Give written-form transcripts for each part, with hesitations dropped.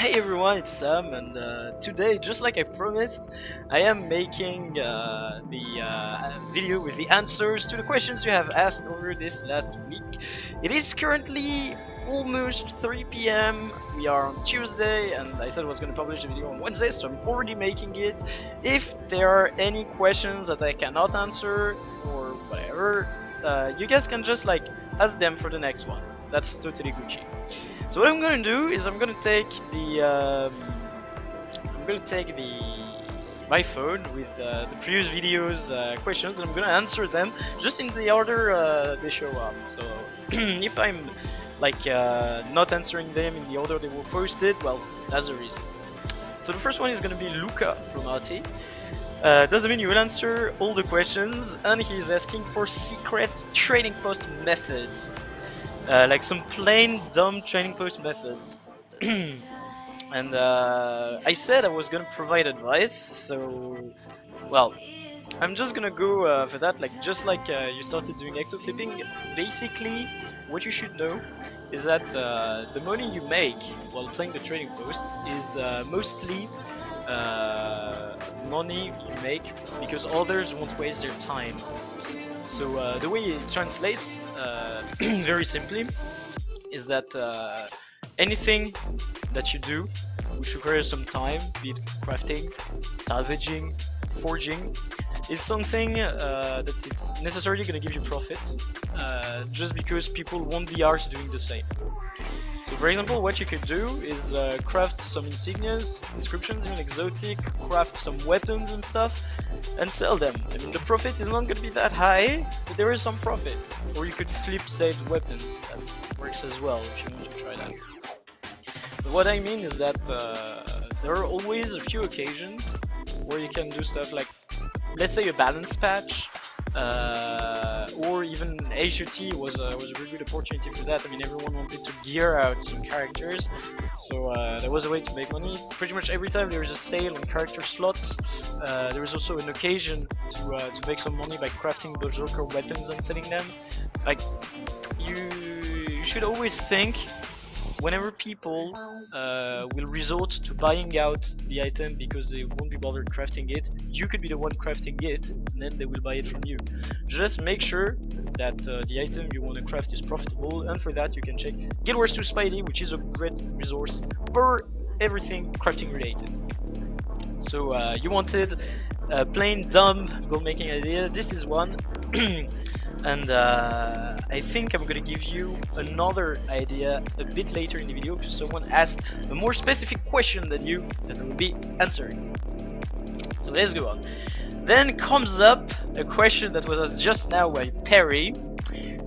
Hey everyone, it's Sam, and today, just like I promised, I am making the video with the answers to the questions you have asked over this last week. It is currently almost 3 p.m. We are on Tuesday, and I said I was going to publish the video on Wednesday, so I'm already making it. If there are any questions that I cannot answer, or whatever, you guys can just ask them for the next one. That's totally Gucci. So what I'm gonna do is I'm gonna take my phone with the previous videos questions, and I'm gonna answer them just in the order they show up. So if I'm not answering them in the order they were posted, well, that's the reason. So the first one is gonna be Luca from RT. Doesn't mean you will answer all the questions, and he's asking for secret trading post methods. Like some plain dumb trading post methods. And I said I was gonna provide advice, so well, I'm just gonna go for that. Just like you started doing ecto flipping, basically what you should know is that the money you make while playing the trading post is mostly money you make because others won't waste their time. So the way it translates very simply is that anything that you do which requires some time, be it crafting, salvaging, forging, is something that is necessarily going to give you profit just because people won't be ours doing the same. So for example, what you could do is craft some insignias, inscriptions, even exotic, craft some weapons and stuff, and sell them. I mean, the profit is not going to be that high, but there is some profit. Or you could flip saved weapons, that works as well if you want to try that. But what I mean is that there are always a few occasions where you can do stuff like, let's say a balance patch, or even HUT was a very good opportunity for that. I mean, everyone wanted to gear out some characters, so there was a way to make money. Pretty much every time there is a sale on character slots, there is also an occasion to make some money by crafting berserker weapons and selling them. Like, you should always think, whenever people will resort to buying out the item because they won't be bothered crafting it, you could be the one crafting it, and then they will buy it from you. Just make sure that the item you want to craft is profitable, and for that you can check Guild Wars 2 Spidey, which is a great resource for everything crafting related. So you wanted a plain dumb gold making idea, this is one. And I think I'm gonna give you another idea a bit later in the video because someone asked a more specific question than you that I will be answering. So let's go on. Then comes up a question that was asked just now by Perry.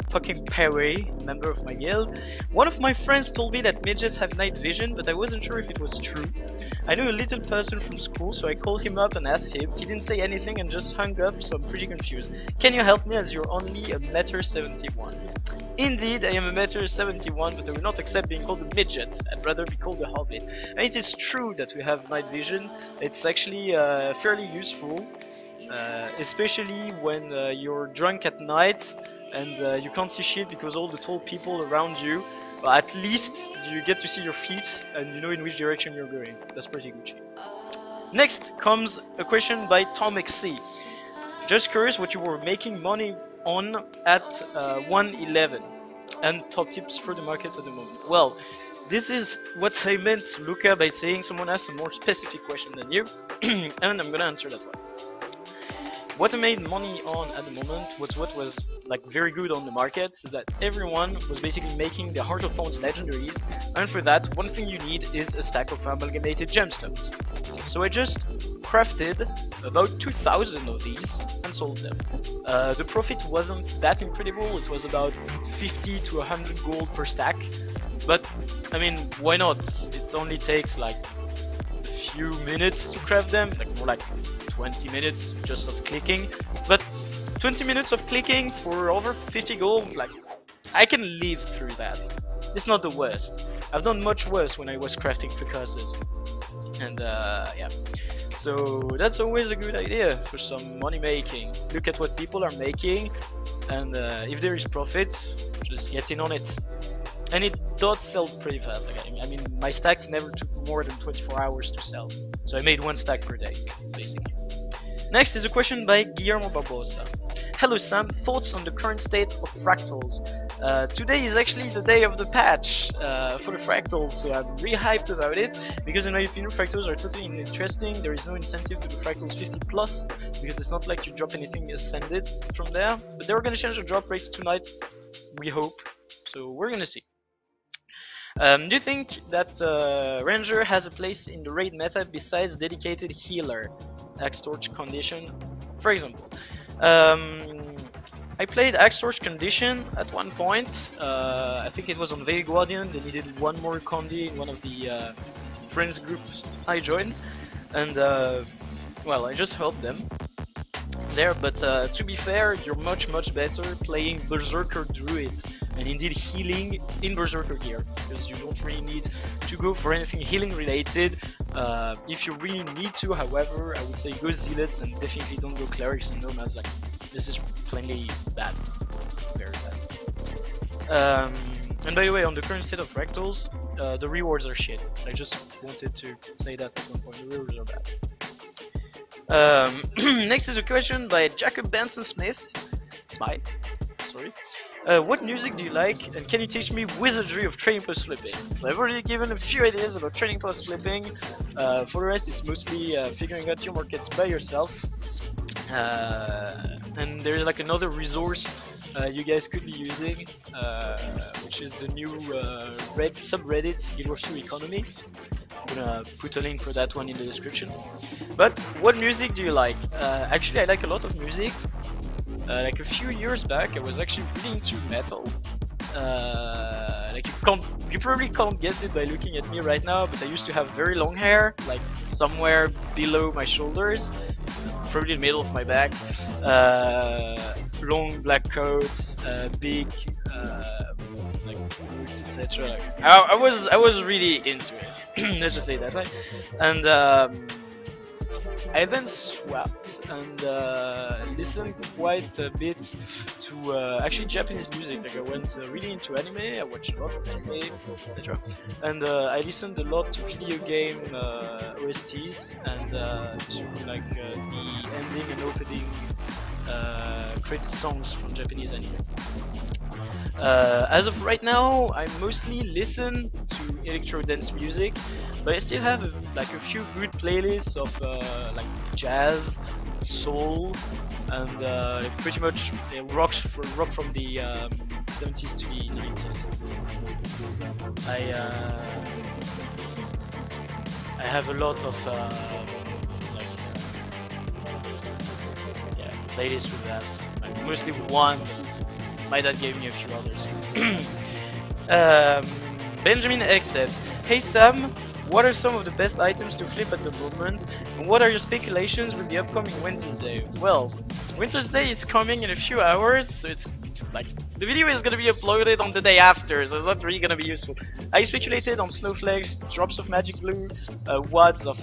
Fucking Perry, member of my guild. One of my friends told me that midgets have night vision, but I wasn't sure if it was true. I knew a little person from school, so I called him up and asked him. He didn't say anything and just hung up, so I'm pretty confused. Can you help me as you're only 1m71? Indeed, I am 1m71, but I will not accept being called a midget. I'd rather be called a hobbit. And it is true that we have night vision. It's actually fairly useful, especially when you're drunk at night and you can't see shit because all the tall people around you. Well, at least you get to see your feet and you know in which direction you're going. That's pretty Gucci. Next comes a question by Tom XC. Just curious what you were making money on at 111 and top tips for the markets at the moment. Well, this is what I meant, Luca, by saying someone asked a more specific question than you, and I'm gonna answer that one. What I made money on at the moment, what was like very good on the market, is that everyone was basically making the Heart of Thorns legendaries, and for that, one thing you need is a stack of amalgamated gemstones. So I just crafted about 2,000 of these and sold them. The profit wasn't that incredible, it was about 50 to 100 gold per stack, but I mean, why not? It only takes like a few minutes to craft them, like more like 20 minutes just of clicking, but 20 minutes of clicking for over 50 gold, like, I can live through that. It's not the worst. I've done much worse when I was crafting fricasses. And yeah, so that's always a good idea for some money making. Look at what people are making, and if there is profit, just get in on it. and it does sell pretty fast. Like, I mean, my stacks never took more than 24 hours to sell, so I made 1 stack per day, basically. Next is a question by Guillermo Barbosa. Hello Sam, thoughts on the current state of fractals? Today is actually the day of the patch for the fractals, so I'm really hyped about it, because in my opinion fractals are totally interesting. There is no incentive to do fractals 50 plus, because it's not like you drop anything ascended from there, but they're gonna change the drop rates tonight, we hope, so we're gonna see. Do you think that Ranger has a place in the raid meta besides dedicated healer, Axe Torch Condition, for example? I played Axe Torch Condition at one point. I think it was on Veil Guardian. They needed one more condi in one of the friends groups I joined, and well, I just helped them there. But to be fair, you're much better playing Berserker Druid and indeed healing in Berserker gear, because you don't really need to go for anything healing related. If you really need to, however, I would say go Zealots and definitely don't go Clerics and Nomads. Like, this is plainly bad, very bad. And by the way, on the current state of fractals, the rewards are shit. I just wanted to say that at one point, the rewards are bad. Next is a question by Jacob Benson Smith. Sorry. What music do you like, and can you teach me wizardry of trading post flipping? So I've already given a few ideas about trading post flipping. For the rest, it's mostly figuring out your markets by yourself. And there's like another resource you guys could be using, which is the new subreddit Guild Wars 2 Economy. I'm gonna put a link for that one in the description. But what music do you like? Actually, I like a lot of music. Like a few years back, I was actually really into metal. Like you probably can't guess it by looking at me right now, but I used to have very long hair, like somewhere below my shoulders, probably the middle of my back. Long black coats, big like boots, etc. Like, I was really into it. Let's just say that, right? And I then swapped and listened quite a bit to actually Japanese music. Like I went really into anime. I watched a lot of anime, etc. And I listened a lot to video game OSTs and to like the ending and opening credit songs from Japanese anime. As of right now, I mostly listen to electro dance music, but I still have like a few good playlists of like jazz, soul, and pretty much rock from the 70s to the 90s. I have a lot of playlists with that. Like mostly one. My dad gave me a few others. Benjamin X said, "Hey Sam, what are some of the best items to flip at the moment? And what are your speculations with the upcoming Winter's Day?" Well, Winter's Day is coming in a few hours, so it's like the video is gonna be uploaded on the day after, so it's not really gonna be useful. I speculated on snowflakes, drops of magic blue, wads of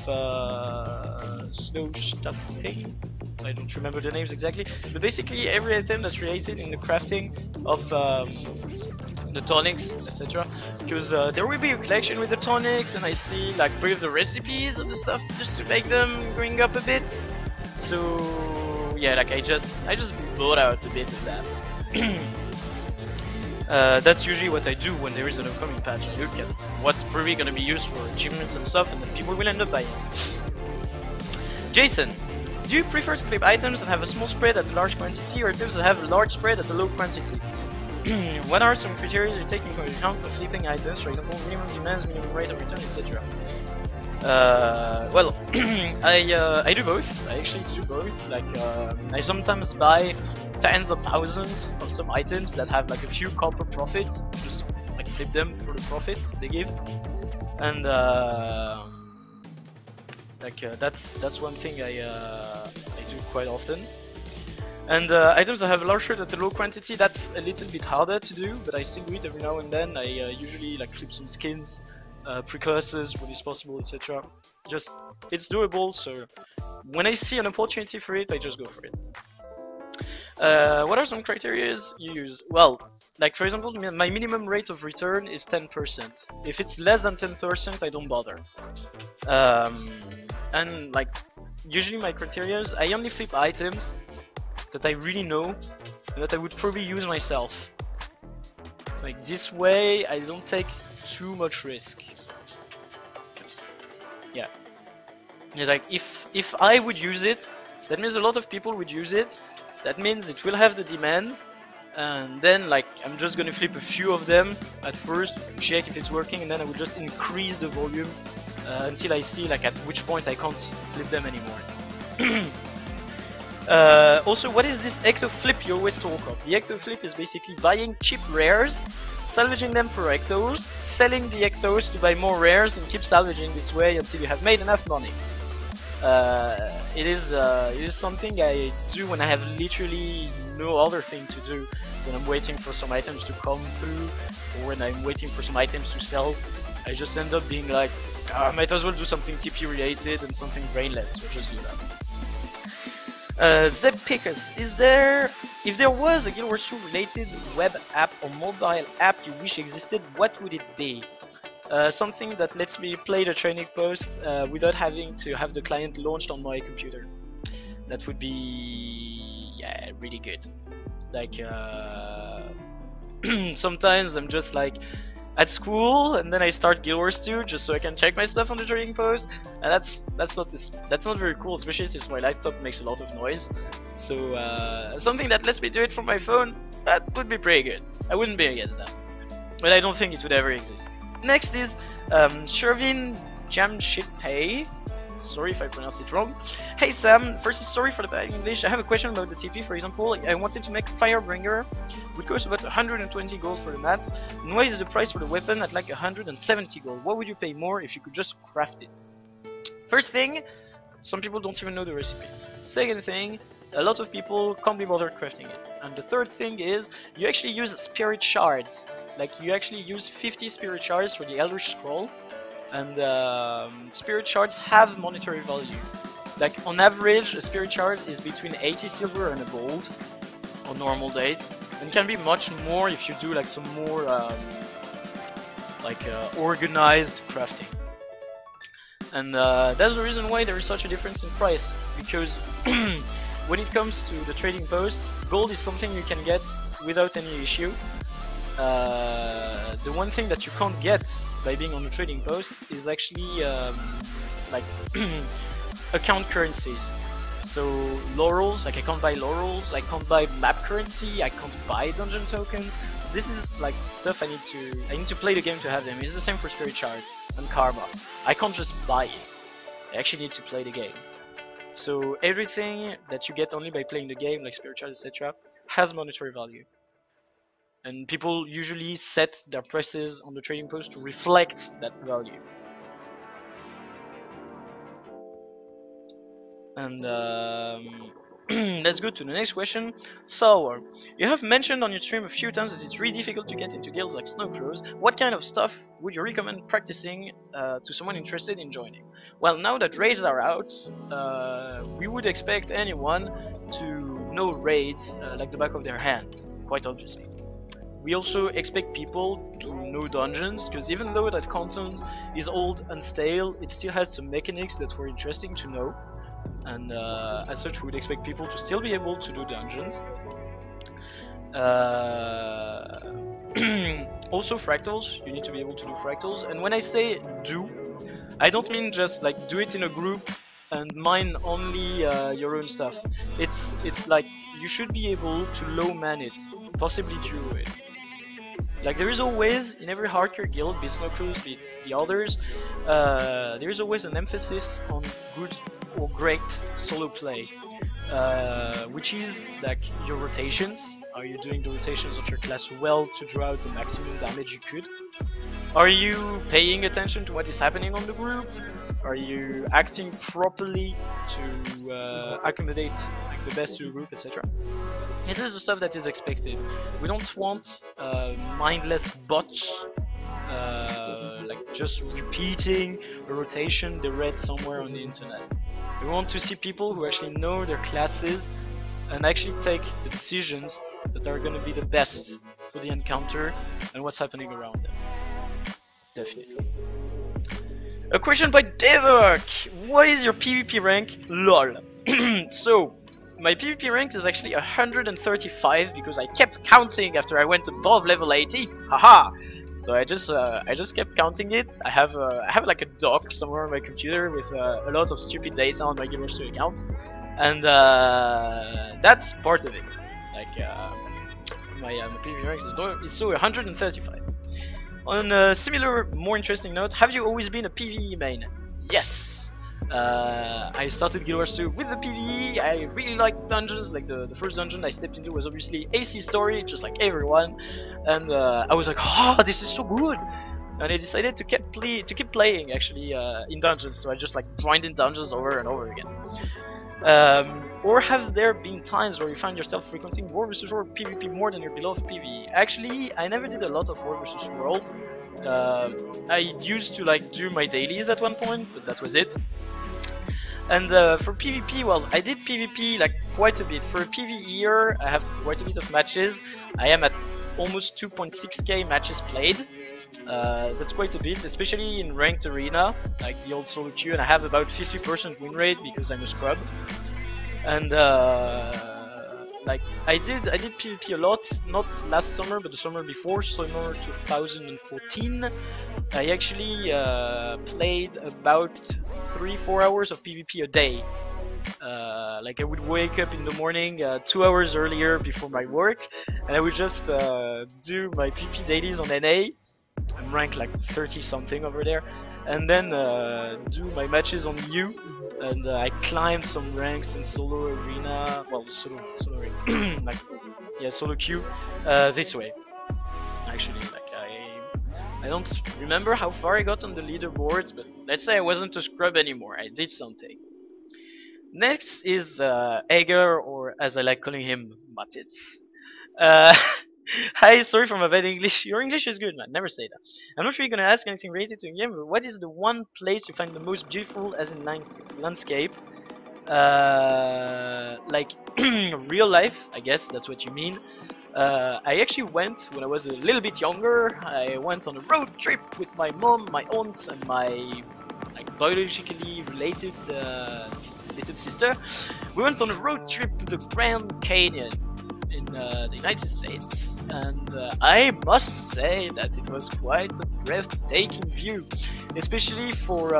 snow stuffing. I don't remember the names exactly, but basically every item that's related in the crafting of the tonics, etc. Because there will be a collection with the tonics, and I see like pretty of the recipes of the stuff just to make them going up a bit. So yeah, like I just bought out a bit of that. That's usually what I do when there is an upcoming patch. I look at what's probably gonna be used for achievements and stuff, and then people will end up buying. Jason, do you prefer to flip items that have a small spread at a large quantity, or items that have a large spread at a low quantity? What are some criteria you take into account for flipping items, for example, minimum demands, minimum rate of return, etc.? Well, I do both. I actually do both. Like, I sometimes buy tens of thousands of some items that have like a few copper profit, just like flip them for the profit they give, and that's one thing I do quite often. And items that have a large shred at a low quantity, that's a little bit harder to do, but I still do it every now and then. I usually like flip some skins, precursors when it's possible, etc. Just, it's doable, so when I see an opportunity for it, I just go for it. What are some criteria you use? Well, like for example, my minimum rate of return is 10%. If it's less than 10%, I don't bother. And like usually my criteria is I only flip items that I really know and that I would probably use myself. So like this way, I don't take too much risk. Yeah. It's like if I would use it, that means a lot of people would use it. That means it will have the demand, and then like I'm just gonna flip a few of them at first to check if it's working, and then I will just increase the volume until I see like at which point I can't flip them anymore. Also, what is this ecto flip you always talk of? The ecto flip is basically buying cheap rares, salvaging them for ectos, selling the ectos to buy more rares, and keep salvaging this way until you have made enough money. It is something I do when I have literally no other thing to do, when I'm waiting for some items to come through, or when I'm waiting for some items to sell. I just end up being like, I might as well do something TP related and something brainless, so just do that. Zeb Pickus, if there was a Guild Wars 2 related web app or mobile app you wish existed, what would it be? Something that lets me play the training post without having to have the client launched on my computer. That would be, yeah, really good. Like sometimes I'm just like at school and then I start Guild Wars 2 just so I can check my stuff on the training post, and that's not very cool, especially since my laptop makes a lot of noise. So something that lets me do it from my phone, that would be pretty good. I wouldn't be against that, but I don't think it would ever exist. Next is Shervin Jamshitpay. Sorry if I pronounced it wrong. Hey Sam, first sorry for the bad English. I have a question about the TP. For example, I wanted to make Firebringer, which costs about 120 gold for the mats. And why is the price for the weapon at like 170 gold? What would you pay more if you could just craft it? First thing, some people don't even know the recipe. Second thing, a lot of people can't be bothered crafting it. And the third thing is, you actually use spirit shards. Like you actually use 50 spirit shards for the Eldritch Scroll, and spirit shards have monetary value. Like on average, a spirit shard is between 80 silver and a gold on normal days, and can be much more if you do like some more organized crafting. And that's the reason why there is such a difference in price, because when it comes to the trading post, gold is something you can get without any issue. The one thing that you can't get by being on the trading post is actually like account currencies. So laurels, like I can't buy laurels, I can't buy map currency, I can't buy dungeon tokens. This is like stuff I need to play the game to have them. It's the same for spirit shards and karma. I can't just buy it. I actually need to play the game. So everything that you get only by playing the game, like spirit shards, etc., has monetary value. And people usually set their prices on the trading post to reflect that value. And let's go to the next question. So, you have mentioned on your stream a few times that it's really difficult to get into guilds like Snowcrows. What kind of stuff would you recommend practicing to someone interested in joining? Well, now that raids are out, we would expect anyone to know raids like the back of their hand, quite obviously. We also expect people to know dungeons, because even though that content is old and stale, it still has some mechanics that were interesting to know. And as such, we would expect people to still be able to do dungeons. Also fractals, you need to be able to do fractals. And when I say do, I don't mean just like do it in a group and mine only your own stuff. It's like you should be able to low man it, possibly duo it. Like there is always, in every hardcore guild, be it Snowcrows, be it the others, there is always an emphasis on good or great solo play, which is like your rotations. Are you doing the rotations of your class well to draw out the maximum damage you could? Are you paying attention to what is happening on the group? Are you acting properly to accommodate like the best to the group, etc.? This is the stuff that is expected. We don't want mindless bots like just repeating a rotation they read somewhere on the internet. We want to see people who actually know their classes and actually take the decisions that are going to be the best for the encounter and what's happening around them. Definitely. A question by Devok! What is your PvP rank? LOL. So, my PvP rank is actually 135 because I kept counting after I went above level 80. Haha! So I just kept counting it. I have like a doc somewhere on my computer with a lot of stupid data on my Guild Wars 2 account, and that's part of it. Like my PvP rank is so 135. On a similar, more interesting note, have you always been a PvE main? Yes! I started Guild Wars 2 with the PvE. I really liked dungeons. Like the first dungeon I stepped into was obviously AC story, just like everyone. And I was like, oh, this is so good! And I decided to keep playing actually in dungeons. So I just like grind in dungeons over and over again. Or have there been times where you find yourself frequenting War vs World PvP more than your beloved PvE? Actually, I never did a lot of War vs World. I used to like do my dailies at one point, but that was it. And for PvP, well, I did PvP like quite a bit. For a PvEer, I have quite a bit of matches. I am at almost 2.6k matches played. That's quite a bit, especially in ranked arena, like the old solo queue, and I have about 50% win rate because I'm a scrub. And like I did PvP a lot, not last summer, but the summer before, summer 2014. I actually played about 3-4 hours of PvP a day. Like I would wake up in the morning 2 hours earlier before my work, and I would just do my PvP dailies on NA. I'm ranked like 30 something over there, and then do my matches on U, and I climbed some ranks in solo arena, well solo like yeah, solo queue this way. Actually, like I don't remember how far I got on the leaderboards, but let's say I wasn't a scrub anymore. I did something. Next is Eger, or as I like calling him, Matitz. Hi, sorry for my bad English. Your English is good, man. Never say that. I'm not sure you're gonna ask anything related to the game, but what is the one place you find the most beautiful, as in landscape? Like real life, I guess that's what you mean. I actually went when I was a little bit younger. I went on a road trip with my mom, my aunt, and my like biologically related little sister. We went on a road trip to the Grand Canyon in the United States, and I must say that it was quite a breathtaking view, especially for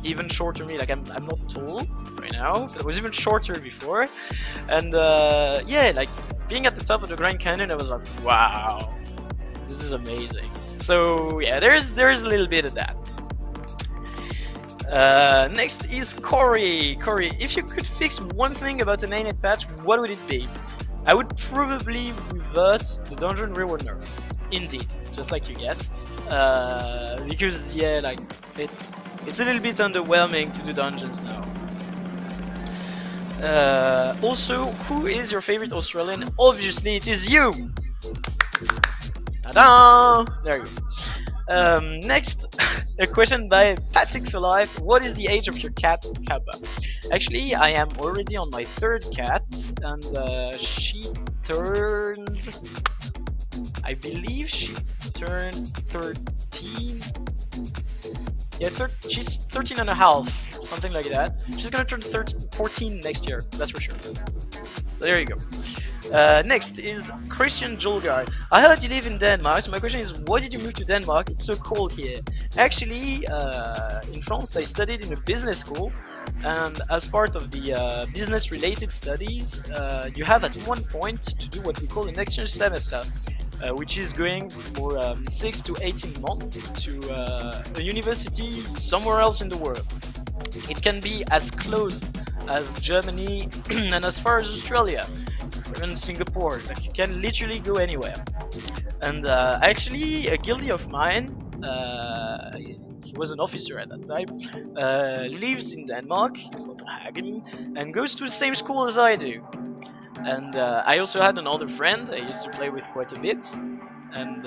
even shorter me. Like I'm not tall right now, but I was even shorter before, and yeah, like being at the top of the Grand Canyon, I was like, wow, this is amazing. So yeah, there's a little bit of that. Next is Corey. Corey, if you could fix one thing about an A-net patch, what would it be? I would probably revert the dungeon reward nerf. Indeed, just like you guessed. Because yeah, like it's a little bit underwhelming to do dungeons now. Also, who is your favorite Australian? Obviously, it is you. Ta-da! There you go. Next, a question by Patrick for Life. What is the age of your cat, Kappa? Actually, I am already on my third cat, and she turned, I believe she turned 13. Yeah, she's 13 and a half, something like that. She's gonna turn 14 next year, that's for sure. So there you go. Next is Christian Jolgar. I heard you live in Denmark, so my question is, why did you move to Denmark? It's so cold here. Actually, in France I studied in a business school, and as part of the business related studies, you have at one point to do what we call an exchange semester, which is going for 6 to 18 months to a university somewhere else in the world. It can be as close as Germany and as far as Australia, or even Singapore. Like, you can literally go anywhere. And actually, a guildie of mine, he was an officer at that time, lives in Denmark, in Copenhagen, and goes to the same school as I do. And I also had another friend I used to play with quite a bit, and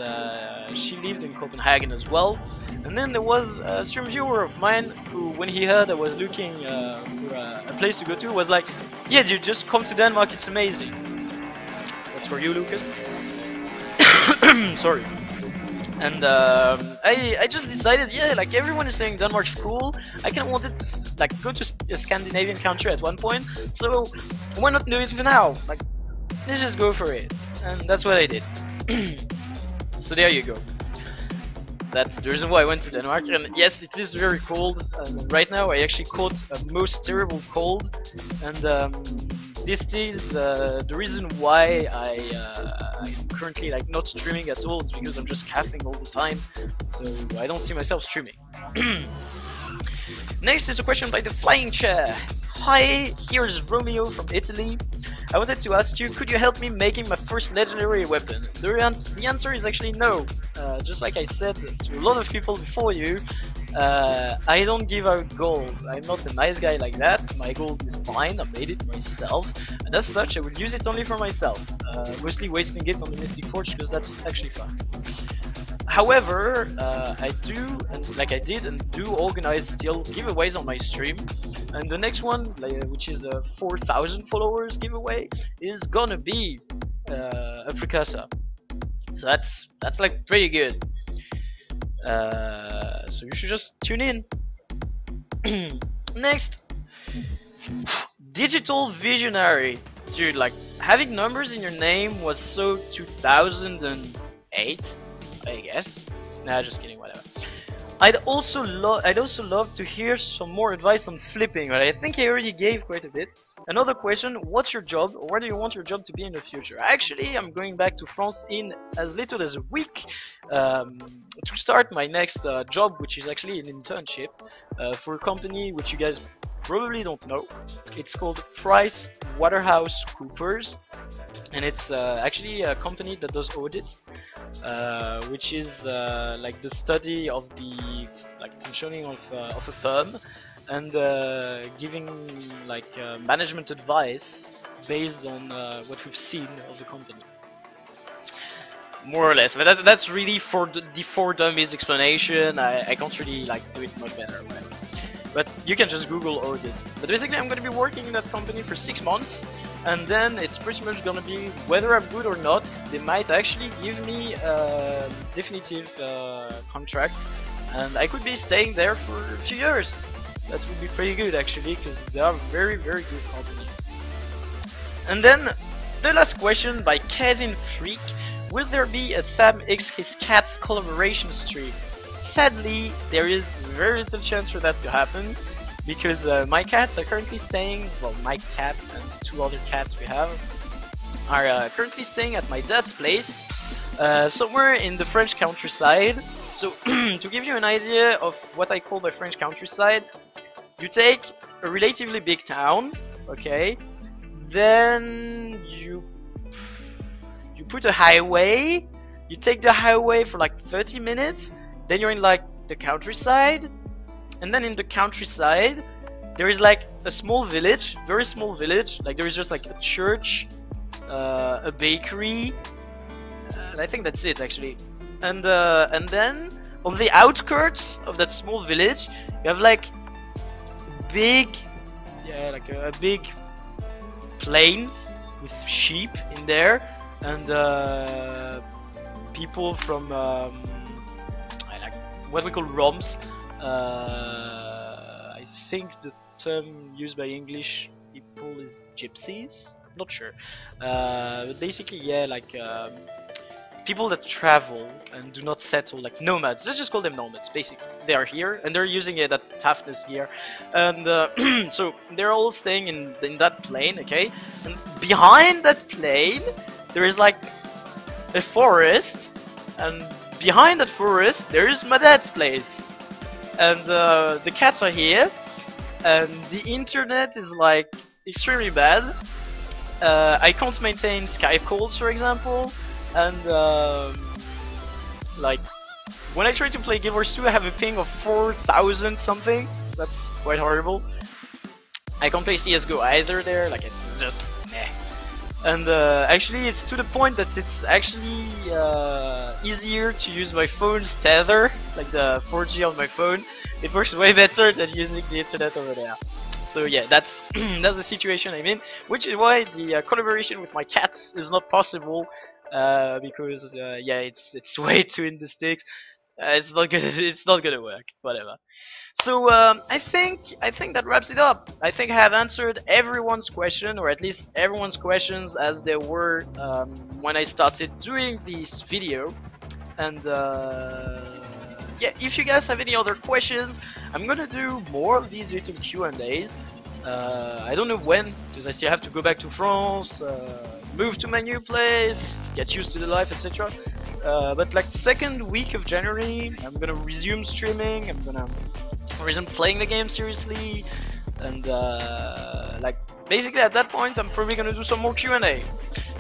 she lived in Copenhagen as well. And then there was a stream viewer of mine who, when he heard I was looking for a place to go to, was like, "Yeah, dude, just come to Denmark. It's amazing." That's for you, Lucas. Sorry. And I just decided, yeah, like everyone is saying Denmark's cool. I kind of wanted to like go to a Scandinavian country at one point, so why not do it for now? Like, let's just go for it, and that's what I did. So there you go. That's the reason why I went to Denmark. And yes, it is very cold. Right now, I actually caught a most terrible cold, and this is the reason why I'm currently like not streaming at all. It's because I'm just coughing all the time, so I don't see myself streaming. Next is a question by the Flying Chair. Hi, here's Romeo from Italy. I wanted to ask you, could you help me making my first legendary weapon? The answer is actually no. Just like I said to a lot of people before you, I don't give out gold. I'm not a nice guy like that. My gold is mine, I made it myself, and as such I would use it only for myself. Mostly wasting it on the Mystic Forge because that's actually fun. However, I do, and like I did and do organize still giveaways on my stream, and the next one, which is a 4,000 followers giveaway, is gonna be a precursor. So that's like pretty good. So you should just tune in. Next, Digital Visionary. Dude, like having numbers in your name was so 2008. I guess. Nah, just kidding. Whatever. I'd also love to hear some more advice on flipping, but I think I already gave quite a bit. Another question: what's your job, or where do you want your job to be in the future? Actually, I'm going back to France in as little as a week to start my next job, which is actually an internship for a company which you guys probably don't know. It's called PricewaterhouseCoopers, and it's actually a company that does audit, which is like the study of the functioning of a firm, and giving like management advice based on what we've seen of the company. More or less. That's really for the for dummies explanation. I can't really like do it much better. But you can just Google audit. But basically I'm going to be working in that company for 6 months, and then it's pretty much going to be whether I'm good or not. They might actually give me a definitive contract, and I could be staying there for a few years. That would be pretty good actually, because they are very good companies. And then the last question by Kevin Freak: will there be a Sam X His Cats collaboration stream? Sadly, there is very little chance for that to happen, because my cats are currently staying, well, my cat and 2 other cats we have are currently staying at my dad's place, somewhere in the French countryside. So to give you an idea of what I call my French countryside, you take a relatively big town, okay, then you put a highway, you take the highway for like 30 minutes, then you're in like the countryside, and then in the countryside there is like a small village, very small village, like there is just like a church, a bakery, and I think that's it actually. And then on the outskirts of that small village you have like big, yeah, like a big plain with sheep in there, and people from what we call Roms. I think the term used by English people is gypsies. Not sure. But basically, yeah, like people that travel and do not settle, like nomads. Let's just call them nomads. Basically, they are here and they're using that toughness gear, and so they're all staying in that plane. Okay, and behind that plane there is like a forest, and behind that forest there is my dad's place, and the cats are here, and the internet is like extremely bad. I can't maintain Skype calls, for example, and like when I try to play Guild Wars 2 I have a ping of 4,000 something. That's quite horrible. I can't play CSGO either there, like it's just meh. And actually it's to the point that it's actually easier to use my phone's tether, like the 4G on my phone. It works way better than using the internet over there. So yeah, that's that's the situation I'm in, which is why the collaboration with my cats is not possible, because yeah, it's way too in the sticks. It's not gonna work. Whatever. So I think that wraps it up. I think I have answered everyone's question, or at least everyone's questions as they were when I started doing this video. And yeah, if you guys have any other questions, I'm gonna do more of these little Q&As. I don't know when, because I still have to go back to France, move to my new place, get used to the life, etc. But like second week of January, I'm gonna resume streaming. I'm gonna resume playing the game seriously, and like basically at that point, I'm probably gonna do some more Q&A.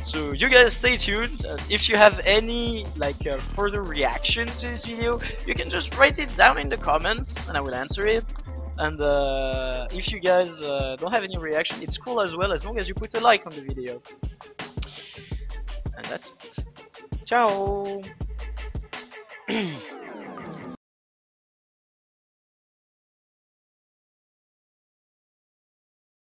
So you guys stay tuned. If you have any like further reaction to this video, you can just write it down in the comments, and I will answer it. And if you guys don't have any reaction, it's cool as well, as long as you put a like on the video. And that's it. Ciao!